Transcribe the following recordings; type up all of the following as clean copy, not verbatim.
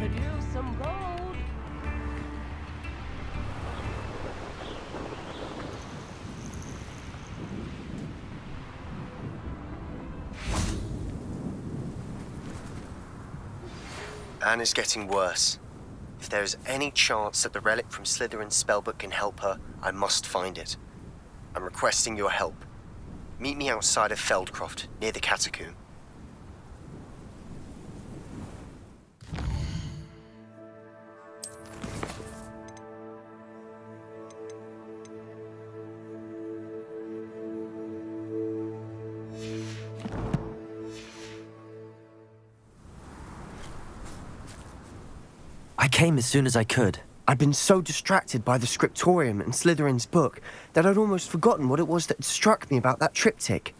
could use some gold. Anne is getting worse. If there is any chance that the relic from Slytherin's spellbook can help her, I must find it. I'm requesting your help. Meet me outside of Feldcroft, near the catacomb. I came as soon as I could. I'd been so distracted by the scriptorium and Slytherin's book that I'd almost forgotten what it was that struck me about that triptych.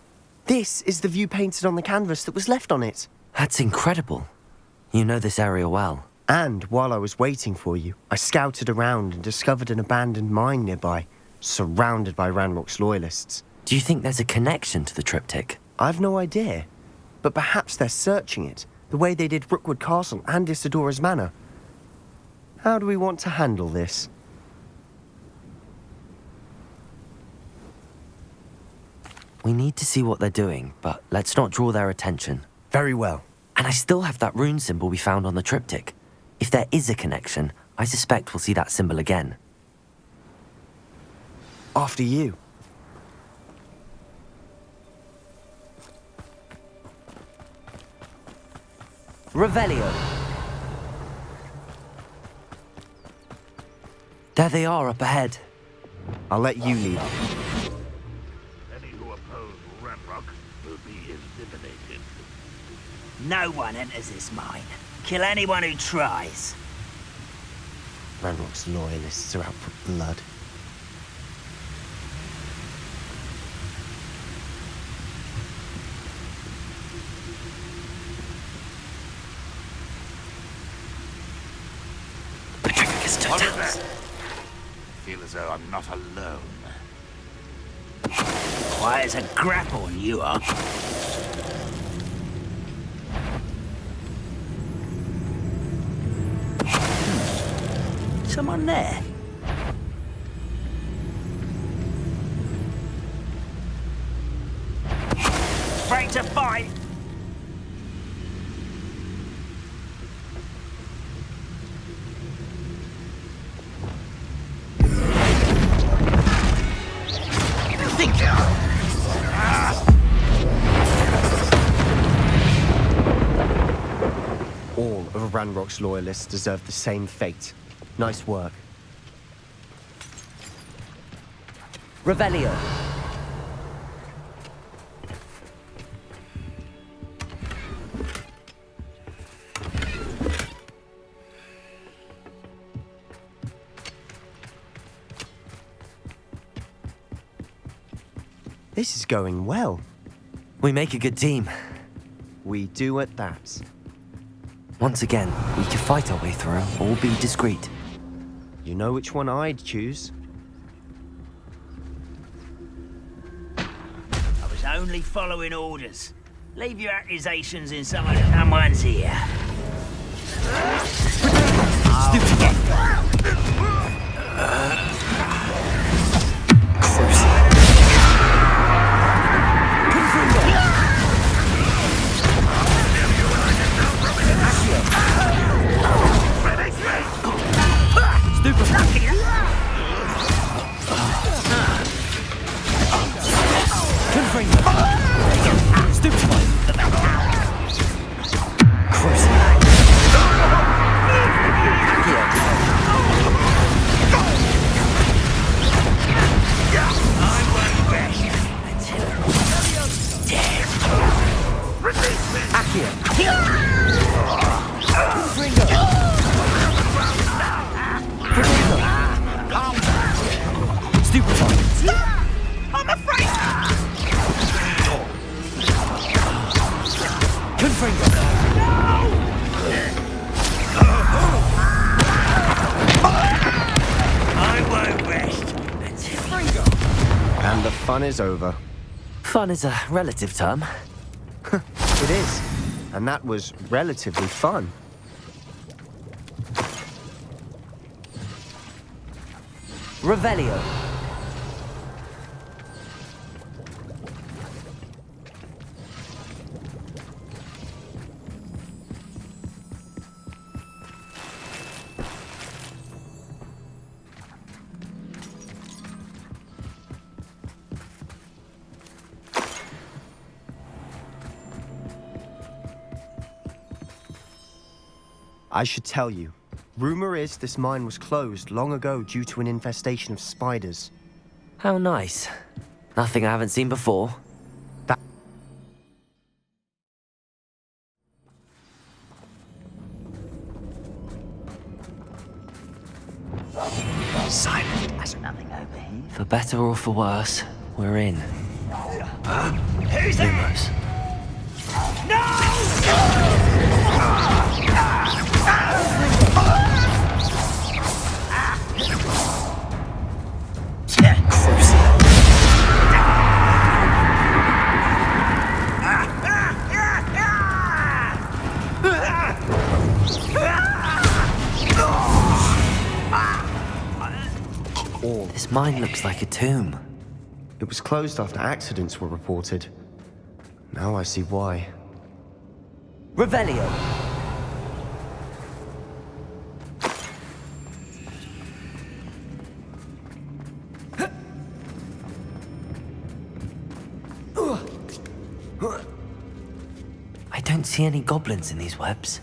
This is the view painted on the canvas that was left on it. That's incredible. You know this area well. And while I was waiting for you, I scouted around and discovered an abandoned mine nearby, surrounded by Ranrock's loyalists. Do you think there's a connection to the triptych? I've no idea, but perhaps they're searching it, the way they did Rookwood Castle and Isidora's Manor. How do we want to handle this? We need to see what they're doing, but let's not draw their attention. Very well. And I still have that rune symbol we found on the triptych. If there is a connection, I suspect we'll see that symbol again. After you. Revelio! There they are up ahead. I'll let you lead. Any who oppose Ranrock will be eliminated. No one enters this mine. Kill anyone who tries. Ranrock's loyalists are out for blood. What is that? I feel as though I'm not alone. Quiet as a grapple, you are. Someone there. Afraid to fight. All of Ranrock's loyalists deserve the same fate. Nice work. Revelio! This is going well. We make a good team. We do at that. Once again, we can fight our way through, or be discreet. You know which one I'd choose? I was only following orders. Leave your accusations in someone's ear. I'm afraid. I won't rest until And the fun is over. Fun is a relative term. It is. And that was relatively fun. Revelio. I should tell you. Rumor is this mine was closed long ago due to an infestation of spiders. How nice. Nothing I haven't seen before. Silent as nothing over here. For better or for worse, we're in. Who's there? Lumos. This mine looks like a tomb. It was closed after accidents were reported. Now I see why. Revelio. I don't see any goblins in these webs.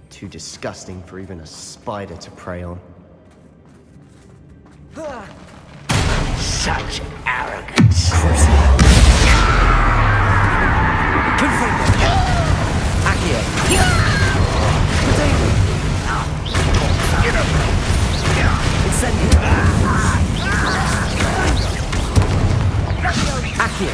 Too disgusting for even a spider to prey on. Such arrogance. Accio. Incendio. Accio.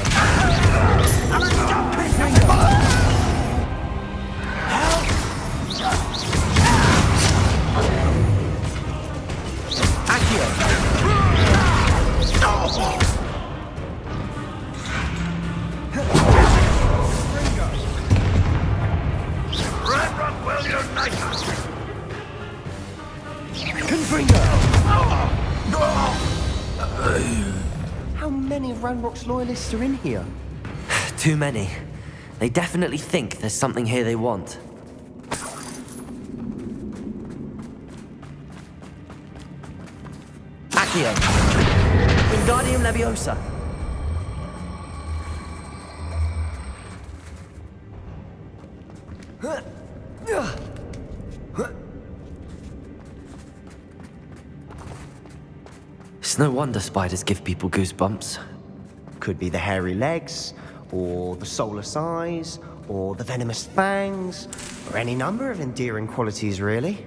How many Ranrock's loyalists are in here? Too many. They definitely think there's something here they want. Accio. Wingardium Leviosa. It's no wonder spiders give people goosebumps. Could be the hairy legs, or the soulless eyes, or the venomous fangs, or any number of endearing qualities, really.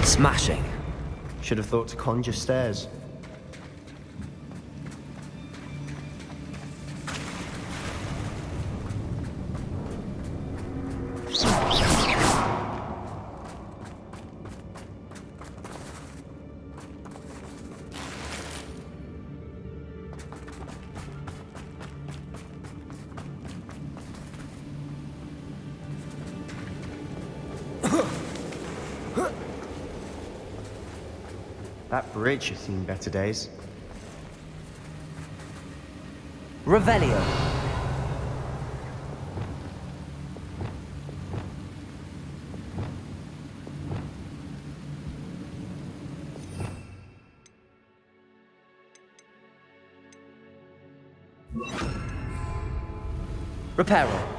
Smashing. Should have thought to conjure stairs. That bridge has seen better days. Revelio. Reparo.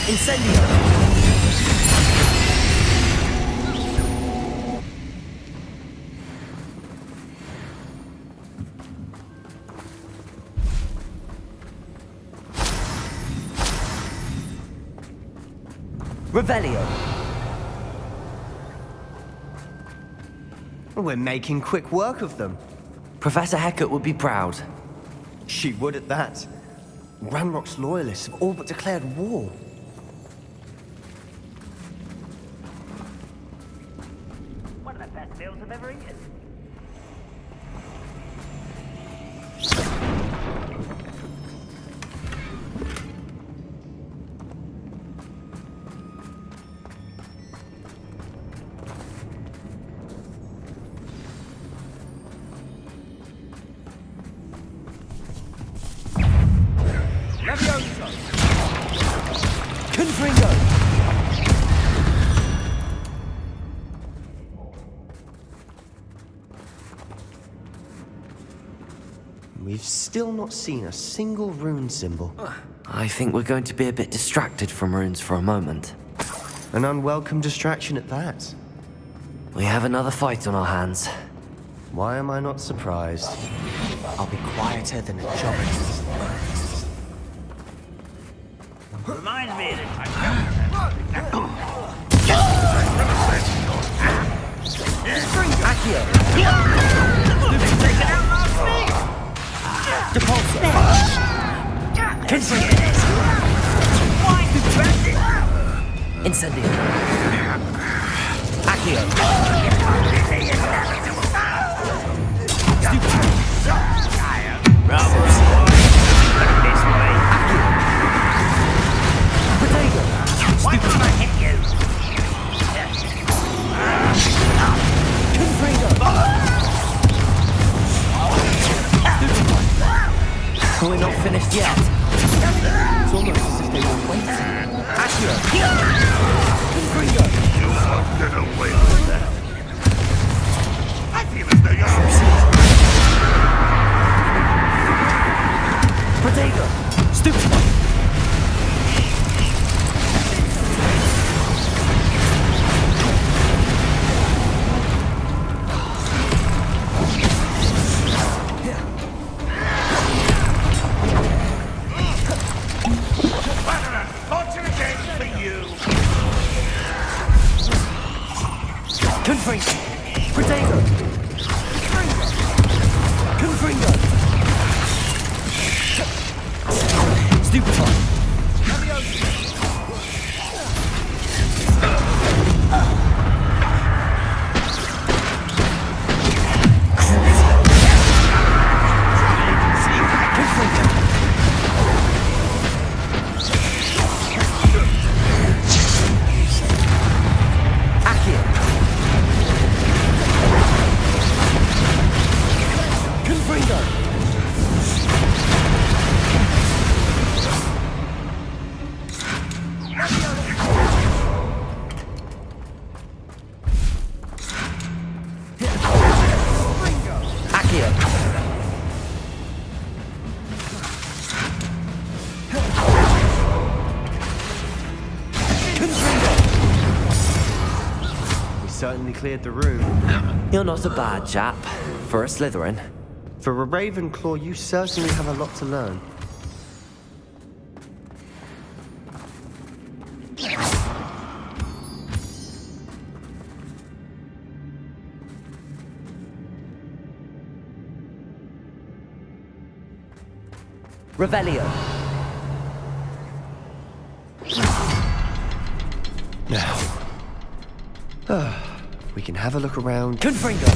Incendio! Revelio. We're making quick work of them. Professor Hecat would be proud. She would at that. Ranrock's loyalists have all but declared war. One of the best meals I've ever eaten. We've still not seen a single rune symbol. I think we're going to be a bit distracted from runes for a moment. An unwelcome distraction at that. We have another fight on our hands. Why am I not surprised? I'll be quieter than a jobbers. Reminds me of the Accio! Take it out last week! Depulso! Confringo! Why did you press it? Incendio! Accio! Bravo, boy. This way. Potato! Why can't I hit you? Confringo! We're not finished yet. It's almost as if they were waiting. Accio! Confringo! You won't get away with that. I feel as though you're... Potato! Stupefy! Confringo! Potato! Confringo! Stupefy! Certainly cleared the room. You're not a bad chap. For a Slytherin. For a Ravenclaw, you certainly have a lot to learn. Revelio! Now. We can have a look around. Confringo!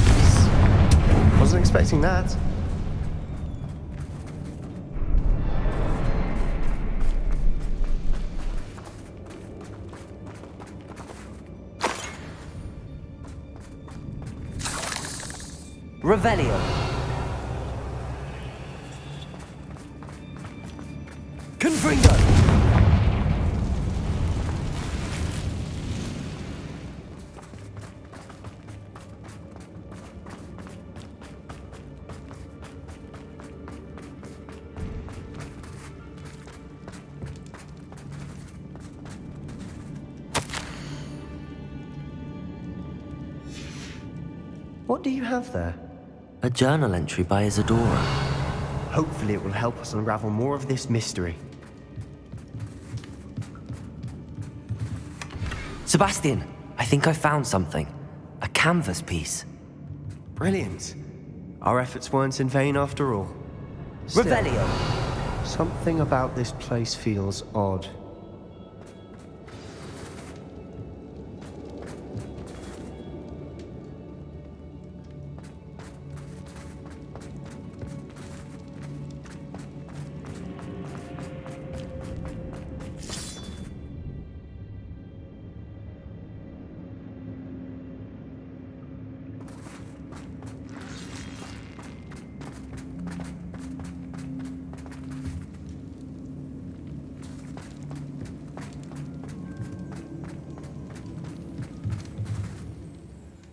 Wasn't expecting that. Revelio! Confringo! What do you have there? A journal entry by Isadora. Hopefully it will help us unravel more of this mystery. Sebastian, I think I found something. A canvas piece. Brilliant. Our efforts weren't in vain after all. Still, Revelio. something about this place feels odd.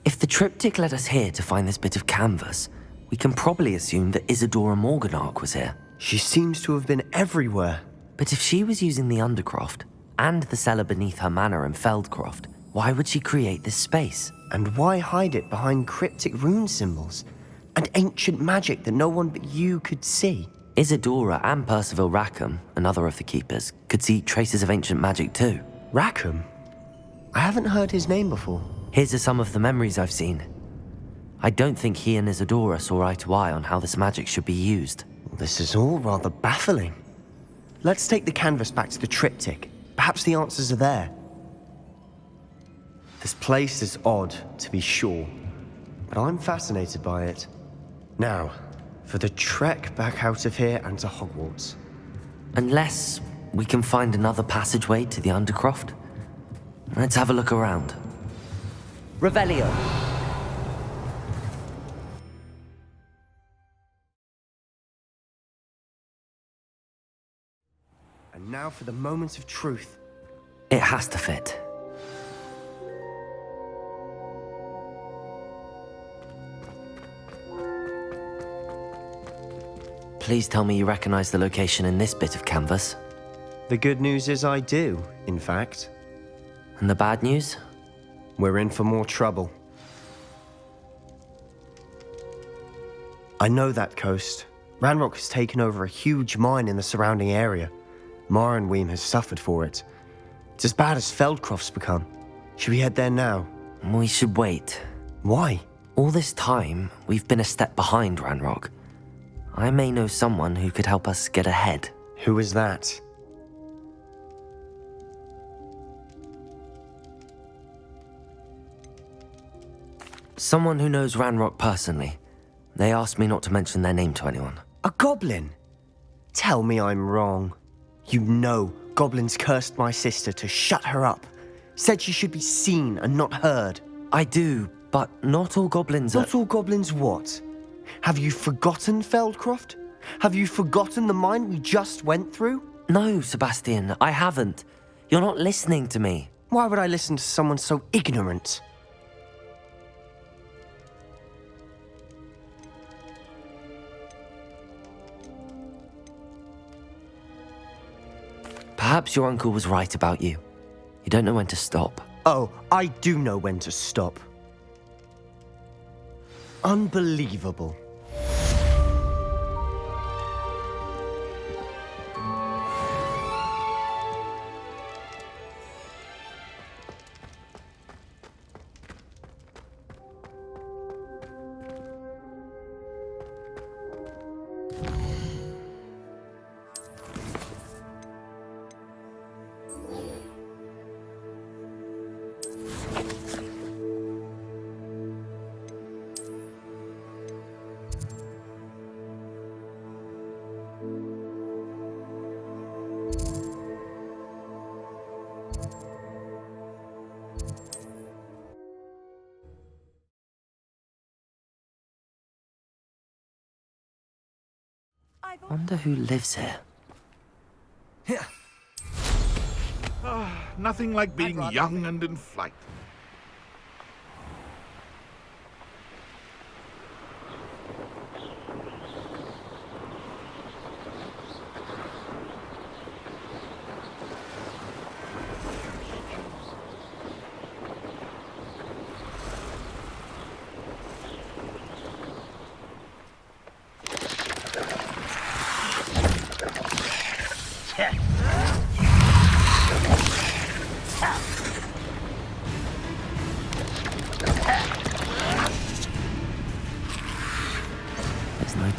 If the triptych led us here to find this bit of canvas, we can probably assume that Isadora Morganach was here. She seems to have been everywhere. But if she was using the Undercroft and the cellar beneath her manor in Feldcroft, why would she create this space? And why hide it behind cryptic rune symbols and ancient magic that no one but you could see? Isadora and Percival Rackham, another of the keepers, could see traces of ancient magic too. Rackham? I haven't heard his name before. Here's are some of the memories I've seen. I don't think he and Isadora saw eye to eye on how this magic should be used. This is all rather baffling. Let's take the canvas back to the triptych. Perhaps the answers are there. This place is odd, to be sure, but I'm fascinated by it. Now, for the trek back out of here and to Hogwarts. Unless we can find another passageway to the Undercroft. Let's have a look around. Revelio. And now for the moment of truth. It has to fit. Please tell me you recognize the location in this bit of canvas. The good news is I do, in fact. And the bad news? We're in for more trouble. I know that coast. Ranrock has taken over a huge mine in the surrounding area. Mornweem has suffered for it. It's as bad as Feldcroft's become. Should we head there now? We should wait. Why? All this time, we've been a step behind Ranrock. I may know someone who could help us get ahead. Who is that? Someone who knows Ranrock personally. They asked me not to mention their name to anyone. A goblin? Tell me I'm wrong. You know goblins cursed my sister to shut her up. Said she should be seen and not heard. I do, but not all goblins are... Not all goblins what? Have you forgotten Feldcroft? Have you forgotten the mine we just went through? No, Sebastian, I haven't. You're not listening to me. Why would I listen to someone so ignorant? Perhaps your uncle was right about you. You don't know when to stop. Oh, I do know when to stop. Unbelievable. Wonder who lives here. Nothing like being young and in flight.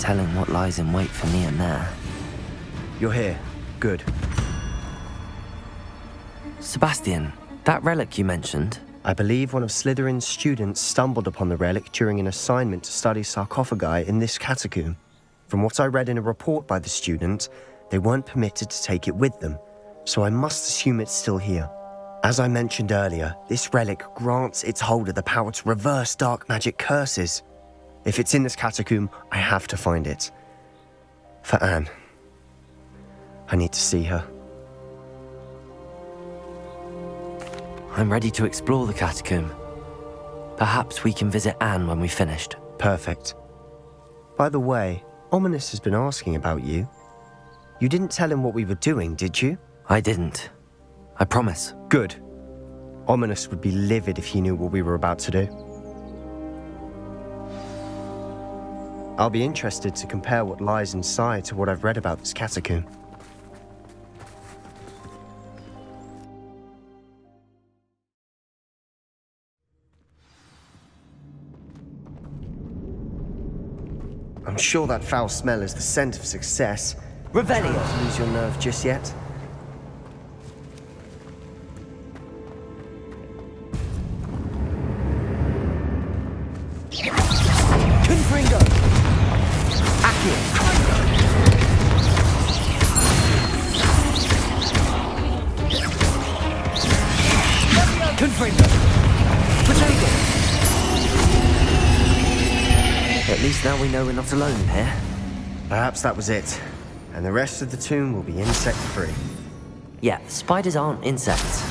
telling what lies in wait for me in there. You're here. Good. Sebastian, that relic you mentioned, I believe one of Slytherin's students stumbled upon the relic during an assignment to study sarcophagi in this catacomb. From what I read in a report by the student, they weren't permitted to take it with them, so I must assume it's still here. As I mentioned earlier, this relic grants its holder the power to reverse dark magic curses. If it's in this catacomb, I have to find it. For Anne. I need to see her. I'm ready to explore the catacomb. Perhaps we can visit Anne when we've finished. Perfect. By the way, Ominous has been asking about you. You didn't tell him what we were doing, did you? I didn't. I promise. Good. Ominous would be livid if he knew what we were about to do. I'll be interested to compare what lies inside to what I've read about this catacomb. I'm sure that foul smell is the scent of success. Revelio! Try not to lose your nerve just yet. Confringo! Accio! Confringo! Potato! At least now we know we're not alone in here. Perhaps that was it. And the rest of the tomb will be insect-free. Yeah, spiders aren't insects.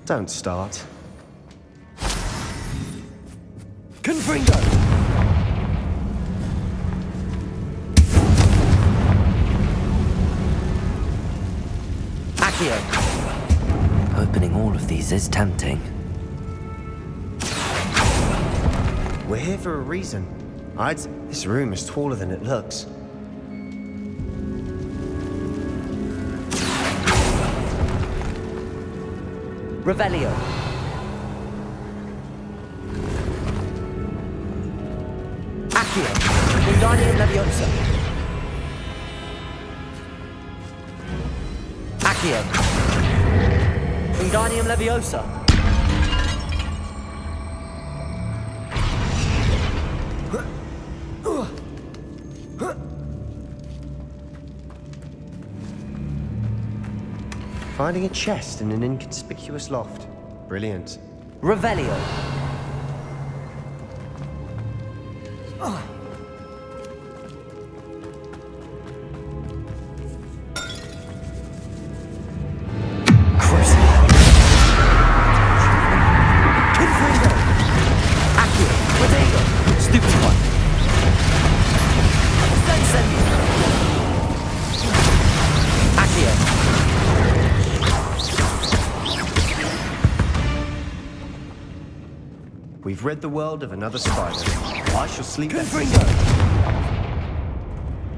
Don't start. Confringo! Accio! Opening all of these is tempting. We're here for a reason. This room is taller than it looks. Revelio. Accio. Wingardium Leviosa. Accio. Wingardium Leviosa. Finding a chest in an inconspicuous loft. Brilliant. Revelio. We've rid the world of another spider. I shall sleep better. Confringo!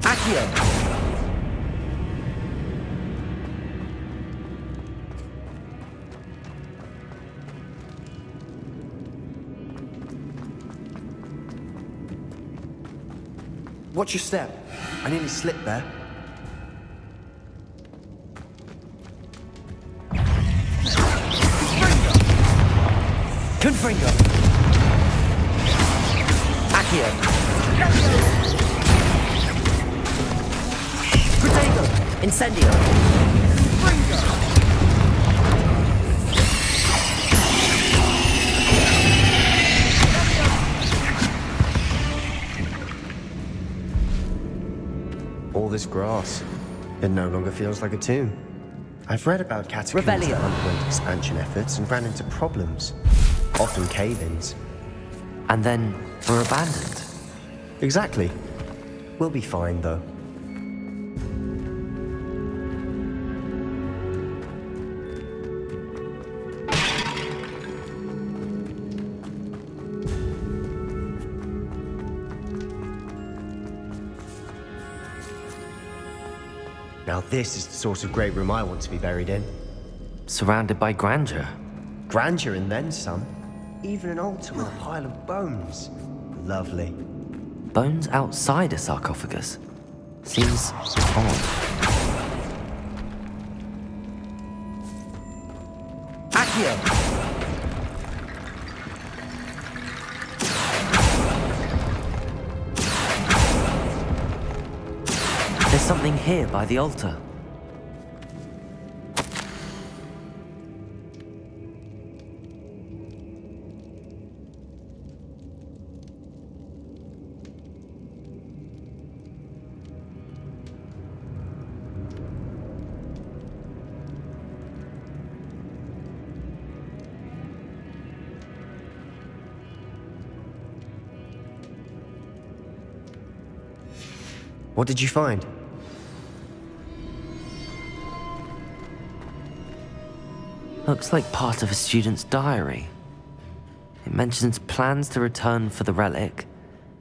Accio! Watch your step. I nearly slipped there. Confringo! Accio! Potato! Incendio! All this grass. It no longer feels like a tomb. I've read about catacombs that Revelio. underwent expansion efforts and ran into problems. Often cave-ins. And then we're abandoned. Exactly. We'll be fine, though. Now this is the sort of great room I want to be buried in. Surrounded by grandeur. Grandeur and then some. Even an altar with a pile of bones. Lovely. bones outside a sarcophagus. Seems odd. Accio! There's something here by the altar. What did you find? Looks like part of a student's diary. It mentions plans to return for the relic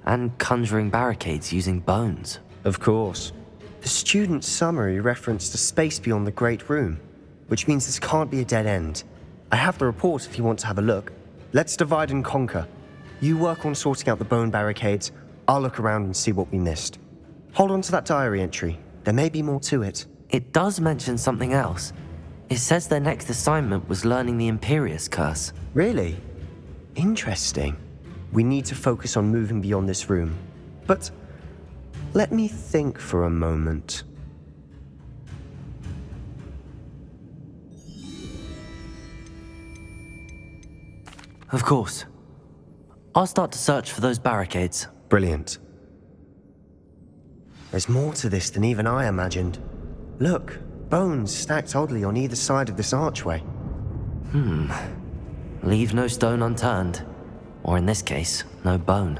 and conjuring barricades using bones. Of course. The student's summary referenced a space beyond the Great Room, which means this can't be a dead end. I have the report if you want to have a look. Let's divide and conquer. You work on sorting out the bone barricades. I'll look around and see what we missed. Hold on to that diary entry. There may be more to it. It does mention something else. It says their next assignment was learning the Imperius curse. Really? Interesting. We need to focus on moving beyond this room. But let me think for a moment. Of course. I'll start to search for those barricades. Brilliant. There's more to this than even I imagined. Look, bones stacked oddly on either side of this archway. Leave no stone unturned. Or in this case, no bone.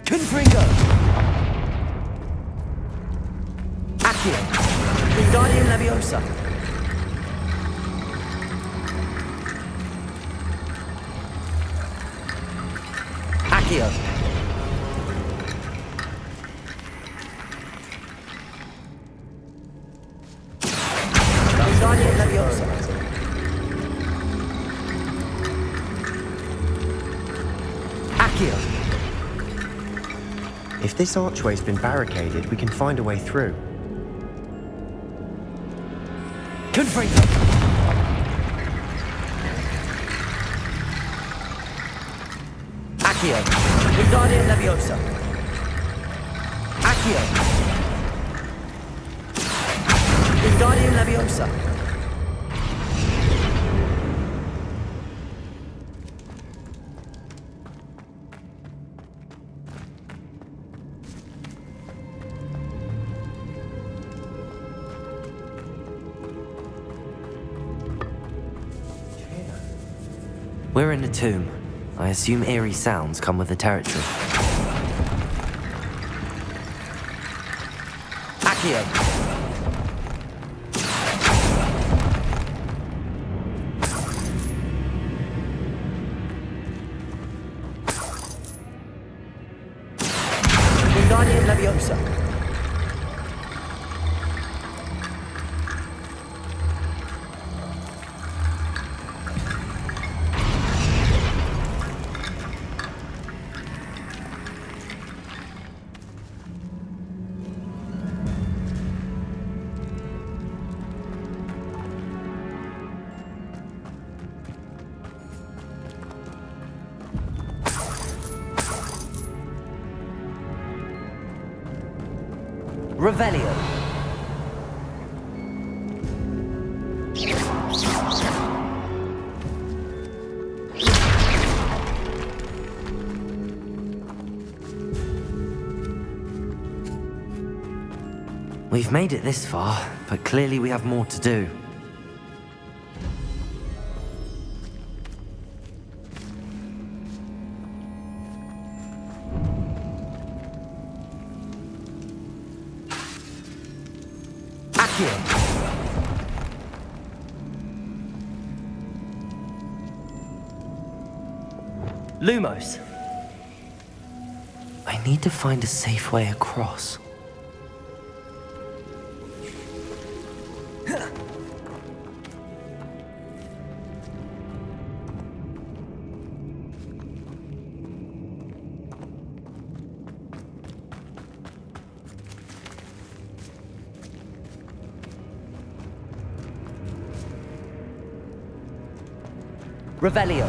Confringo! Accio! Wingardium Leviosa! Accio! Wingardium Leviosa! Accio! If this archway's been barricaded, we can find a way through. Confringo! Accio! Wingardium Leviosa! Accio! Wingardium Leviosa! We're in a tomb. I assume eerie sounds come with the territory. Accio! Wingardium Leviosa! Revelio. We've made it this far, but clearly we have more to do. Lumos. I need to find a safe way across. Revelio.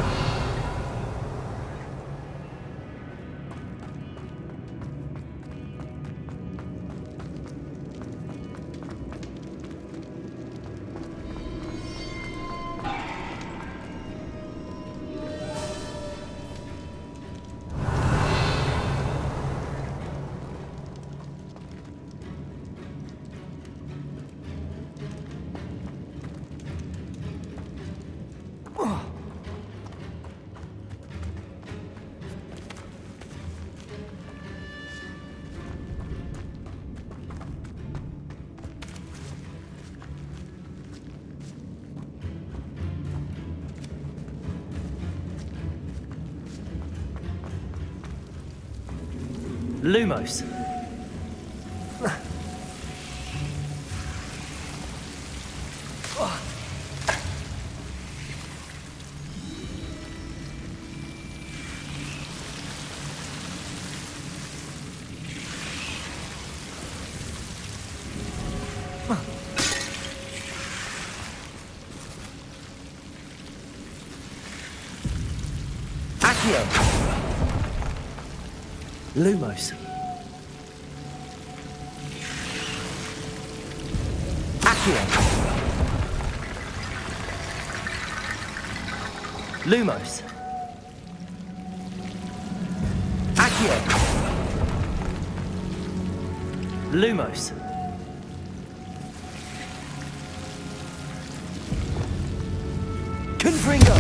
Lumos. Accio. Lumos. Accio. Lumos. Accio. Lumos. Confringo.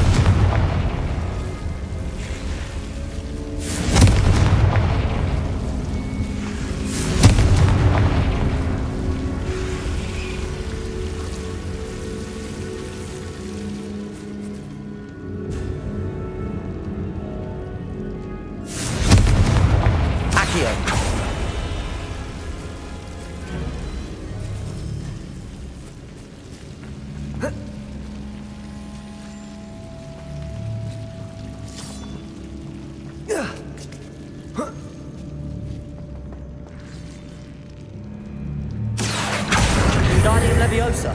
Guardian Leviosa.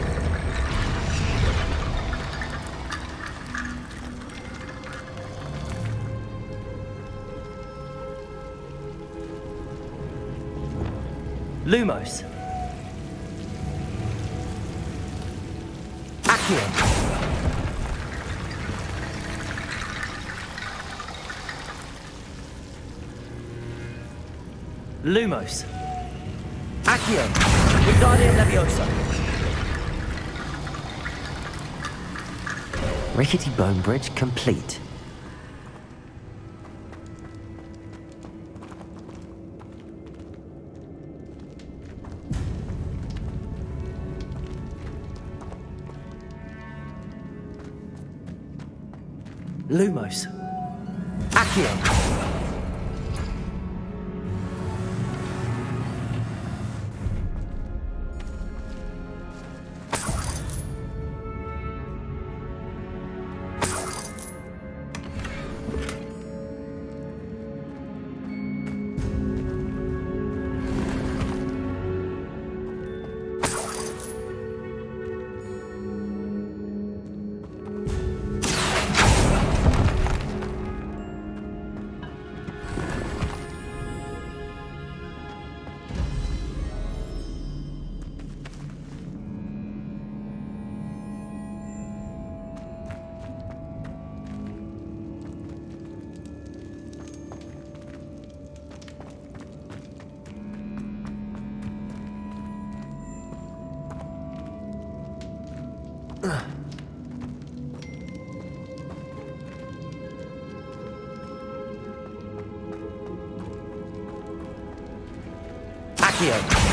Lumos. Accio. Lumos. Accio. Guardian Leviosa. Rickety bone bridge complete. Lumos. Accio. Accio.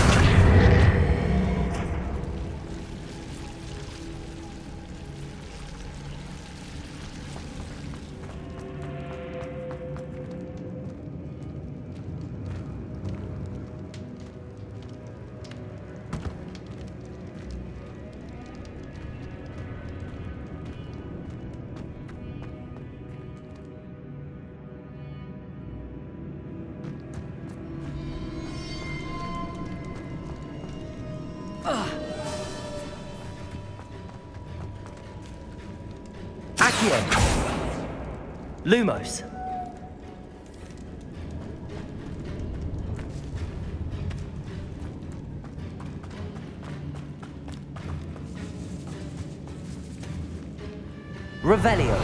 Accio. Lumos. Revelio.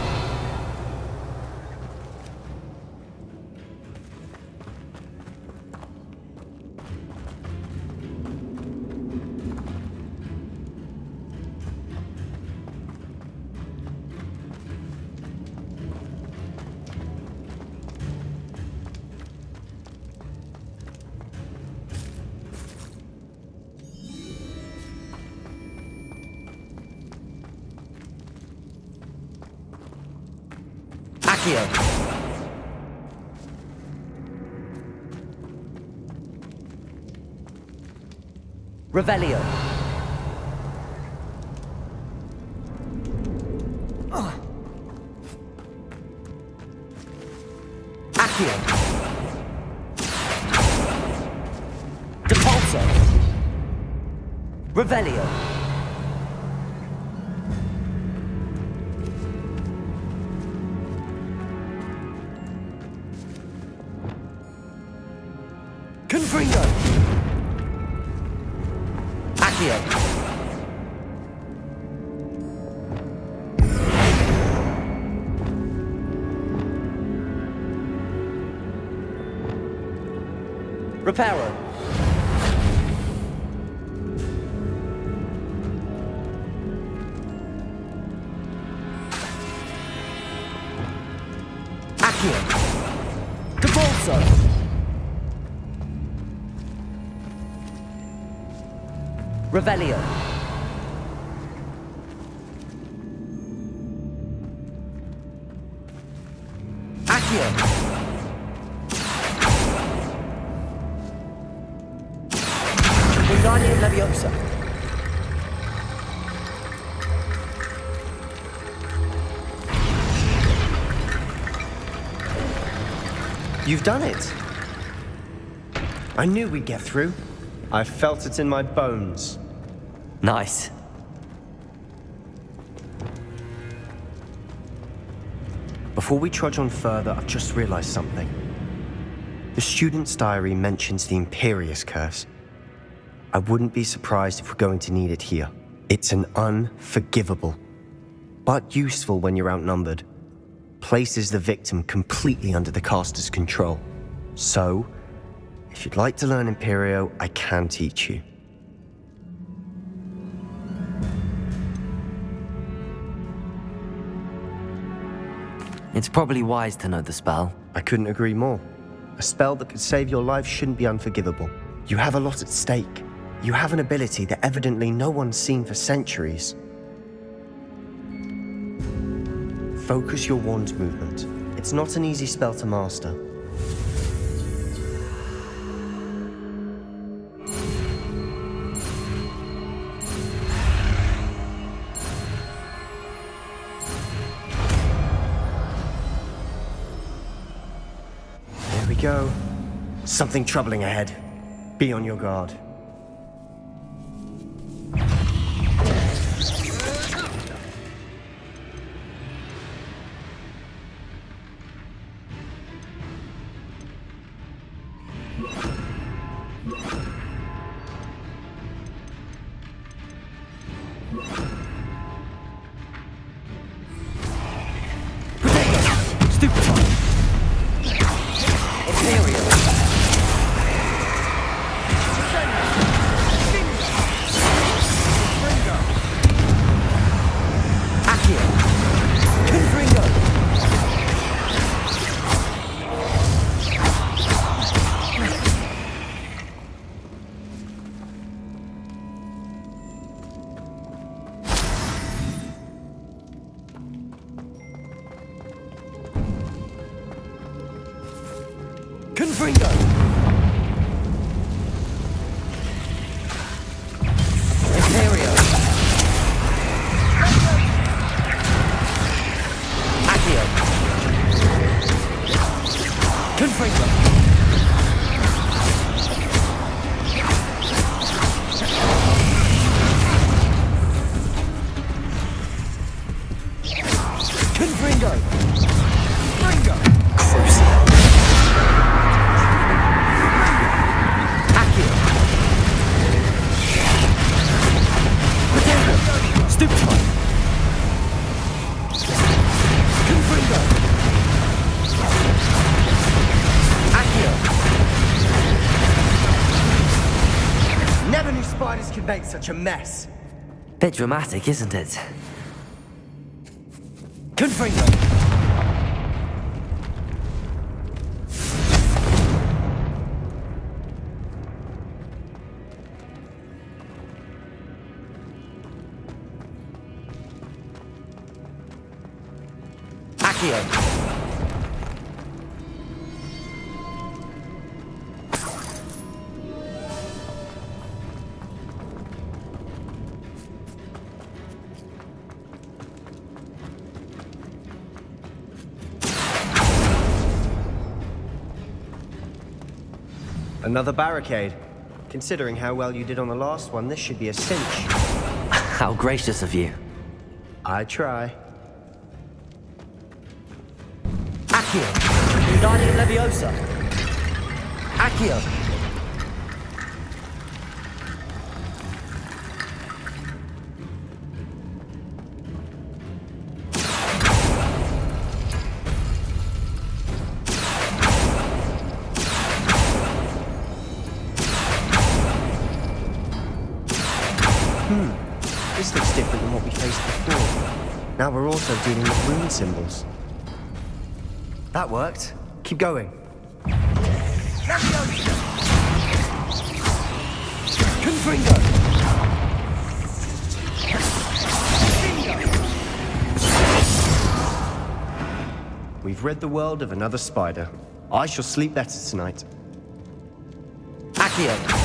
Accio. Revelio. Accio. Depulso. Revelio. Confringo. Accio. Reparo. Accio. Depulso. Revelio. Accio. Wingardium Leviosa. You've done it. I knew we'd get through. I felt it in my bones. Nice. Before we trudge on further, I've just realized something. The student's diary mentions the Imperious curse. I wouldn't be surprised if we're going to need it here. It's an unforgivable, but useful when you're outnumbered. Places the victim completely under the caster's control. So, if you'd like to learn Imperio, I can teach you. It's probably wise to know the spell. I couldn't agree more. A spell that could save your life shouldn't be unforgivable. You have a lot at stake. You have an ability that evidently no one's seen for centuries. Focus your wand's movement. It's not an easy spell to master. There we go. Something troubling ahead. Be on your guard. Confringo! Imperio! Accio! Confringo! Confringo! outsiders can make such a mess. Bit dramatic, isn't it? Confringo! Accio! Another barricade. Considering how well you did on the last one, this should be a cinch. How gracious of you. I try. Accio! Wingardium Leviosa! Accio! This looks different than what we faced before. Now we're also dealing with rune symbols. That worked. Keep going. Confringo! We've rid the world of another spider. I shall sleep better tonight. Accio!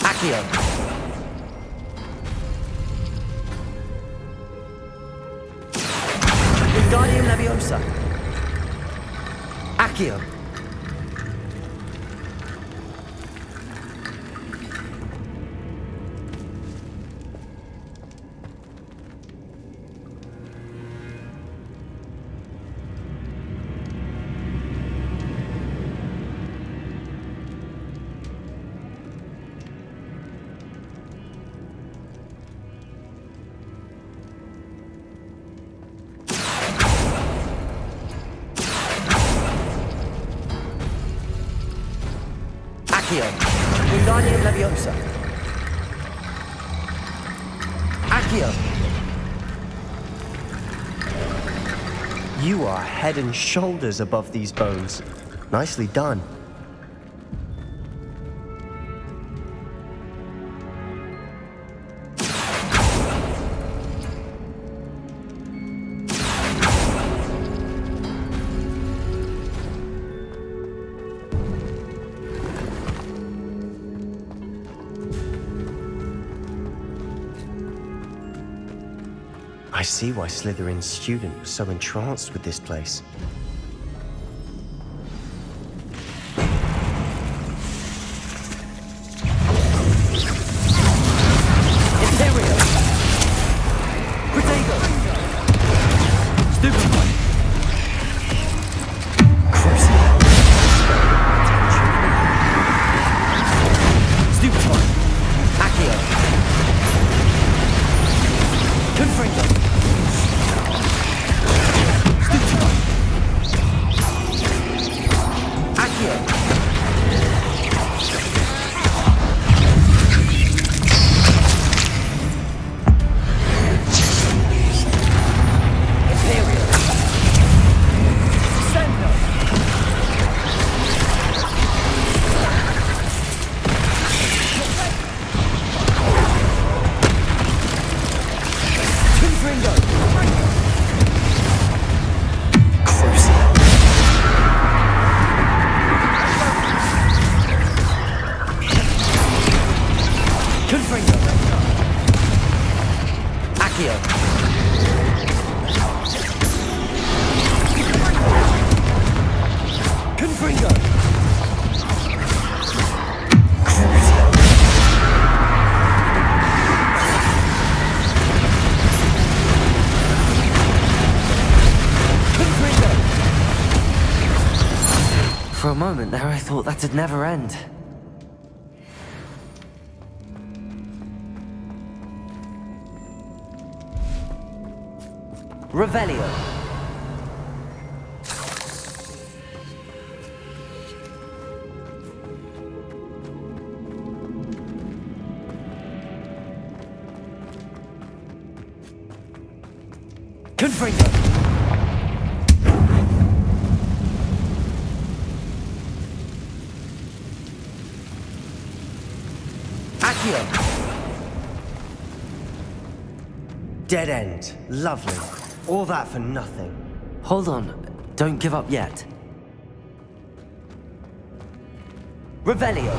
Accio! Wingardium Leviosa! Accio! Accio! Wingardium Leviosa! Accio! You are head and shoulders above these bones. Nicely done. I see why Slytherin's student was so entranced with this place. IMPERIO! Protego! Stupefy! Crucible! Stupefy! Accio! Confringo! Stupefy! Confringo! For a moment there, I thought that'd never end. Revelio. Confringo. Dead end. Lovely. All that for nothing. Hold on, don't give up yet. Revelio.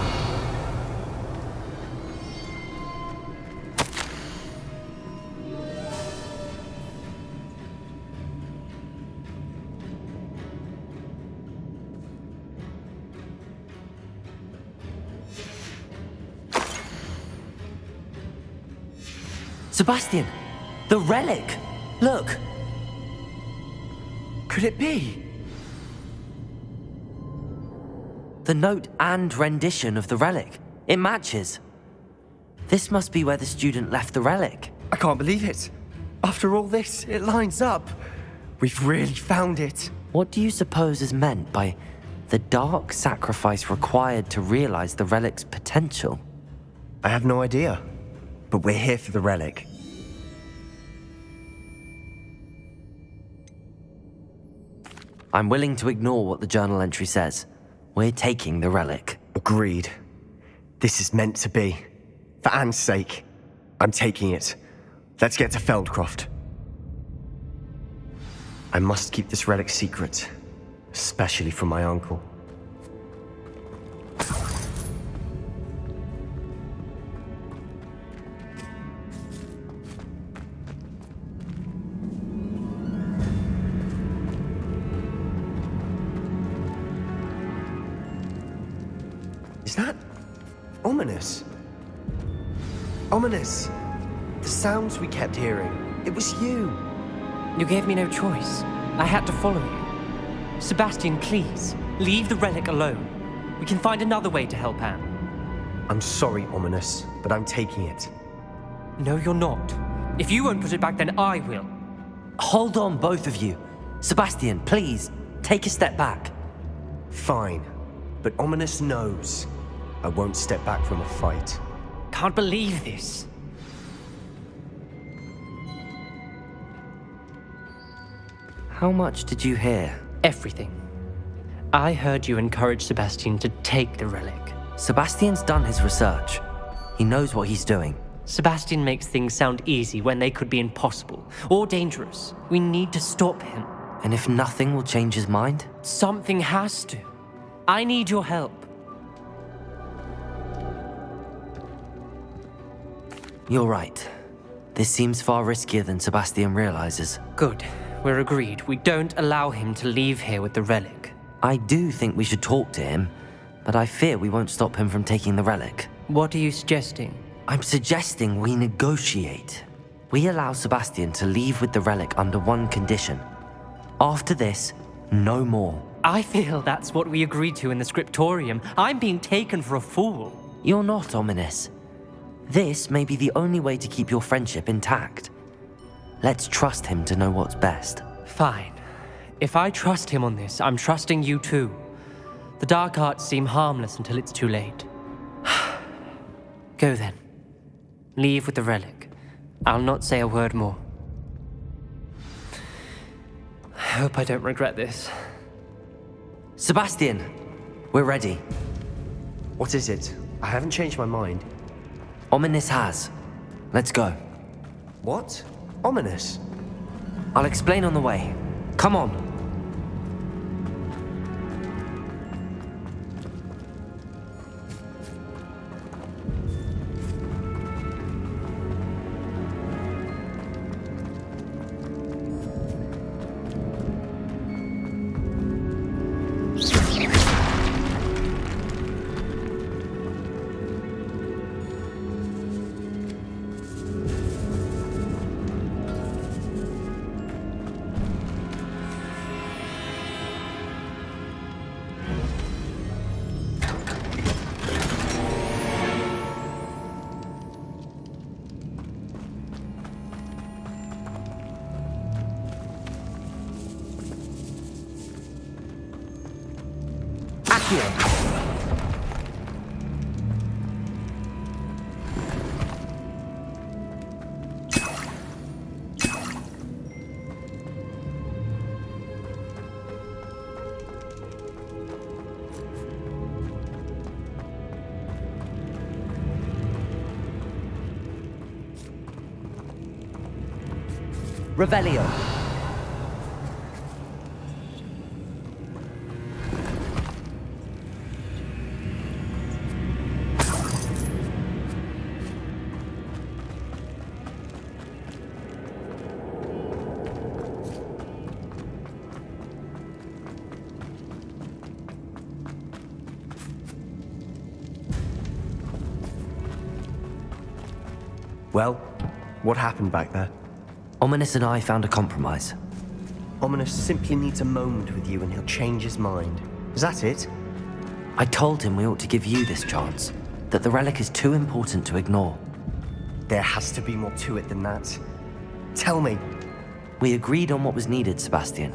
Sebastian! The relic! Look! Could it be? The note and rendition of the relic. It matches. This must be where the student left the relic. I can't believe it. After all this, it lines up. We've really found it. What do you suppose is meant by the dark sacrifice required to realize the relic's potential? I have no idea. But we're here for the relic. I'm willing to ignore what the journal entry says. We're taking the relic. Agreed. This is meant to be. For Anne's sake, I'm taking it. Let's get to Feldcroft. I must keep this relic secret, especially from my uncle. Is that ominous? Ominous! The sounds we kept hearing. It was you. You gave me no choice. I had to follow you. Sebastian, please, leave the relic alone. We can find another way to help Anne. I'm sorry, Ominous, but I'm taking it. No, you're not. If you won't put it back, then I will. Hold on, both of you. Sebastian, please, take a step back. Fine, but Ominous knows I won't step back from a fight. Can't believe this. How much did you hear? Everything. I heard you encourage Sebastian to take the relic. Sebastian's done his research. He knows what he's doing. Sebastian makes things sound easy when they could be impossible or dangerous. We need to stop him. And if nothing will change his mind? Something has to. I need your help. You're right. This seems far riskier than Sebastian realizes. Good. We're agreed. We don't allow him to leave here with the relic. I do think we should talk to him, but I fear we won't stop him from taking the relic. What are you suggesting? I'm suggesting we negotiate. We allow Sebastian to leave with the relic under one condition. After this, no more. I feel that's what we agreed to in the scriptorium. I'm being taken for a fool. You're not, Ominous. This may be the only way to keep your friendship intact. Let's trust him to know what's best. Fine. If I trust him on this, I'm trusting you too. The dark arts seem harmless until it's too late. Go then. Leave with the relic. I'll not say a word more. I hope I don't regret this. Sebastian, we're ready. What is it? I haven't changed my mind. Ominous has. Let's go. What? Ominous? I'll explain on the way. Come on. here. Revelio. Well, what happened back there? Ominous and I found a compromise. Ominous simply needs a moment with you and he'll change his mind. Is that it? I told him we ought to give you this chance, that the relic is too important to ignore. There has to be more to it than that. Tell me. We agreed on what was needed, Sebastian.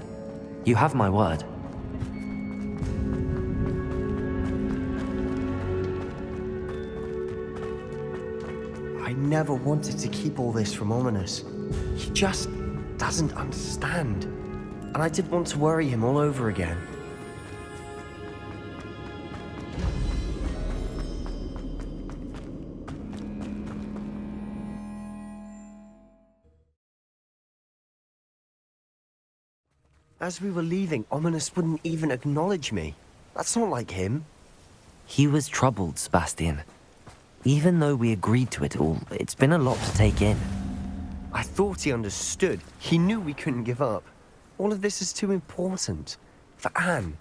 You have my word. I never wanted to keep all this from Ominous. He just doesn't understand. And I didn't want to worry him all over again. As we were leaving, Ominous wouldn't even acknowledge me. That's not like him. He was troubled, Sebastian. Even though we agreed to it all, it's been a lot to take in. I thought he understood. He knew we couldn't give up. All of this is too important. For Anne.